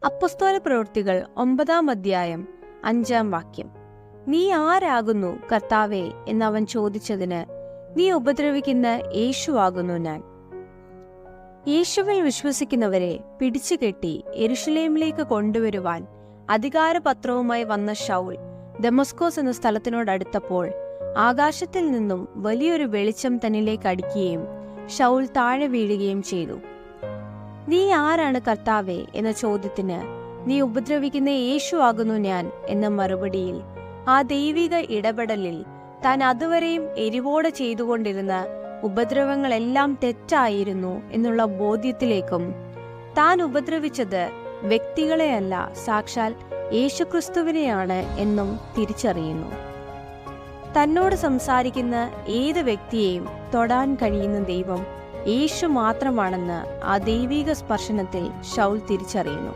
അപ്പൊസ്തല പ്രവൃത്തികൾ 9-ാം അധ്യായം 5-ാം വാക്യം. നീ ആരാകുന്നു കർത്താവേ എന്നവൻ ചോദിച്ചതിന്, നീ ഉപദ്രവിക്കുന്ന യേശുവാകുന്നു ഞാൻ. യേശുവിൽ വിശ്വസിക്കുന്നവരെ പിടിച്ചുകെട്ടി യെരുശലേമിലേക്ക് കൊണ്ടുവരുവാൻ അധികാരപത്രവുമായി വന്ന ശൗൽ ദമസ്കോസ് എന്ന സ്ഥലത്തിനോടടുത്തപ്പോൾ ആകാശത്തിൽ നിന്നും വലിയൊരു വെളിച്ചം തന്നിലേക്ക് അടിക്കുകയും ശൗൽ താഴെ വീഴുകയും ചെയ്തു. നീ ആരാണ് കർത്താവേ എന്ന ചോദ്യത്തിന്, നീ ഉപദ്രവിക്കുന്ന യേശു ആകുന്നു ഞാൻ എന്ന മറുപടിയിൽ ആ ദൈവിക ഇടപെടലിൽ താൻ അതുവരെയും എരിവോടെ ചെയ്തുകൊണ്ടിരുന്ന ഉപദ്രവങ്ങളെല്ലാം തെറ്റായിരുന്നു എന്നുള്ള ബോധ്യത്തിലേക്കും, താൻ ഉപദ്രവിച്ചത് വ്യക്തികളെയല്ല സാക്ഷാൽ യേശുക്രിസ്തുവിനെയാണ് എന്നും തിരിച്ചറിയുന്നു. തന്നോട് സംസാരിക്കുന്ന ഏത് വ്യക്തിയെയും തൊടാൻ കഴിയുന്ന ദൈവം യേശു മാത്രമാണെന്ന് ആ ദൈവിക സ്പർശനത്തിൽ ശൗൽ തിരിച്ചറിയുന്നു.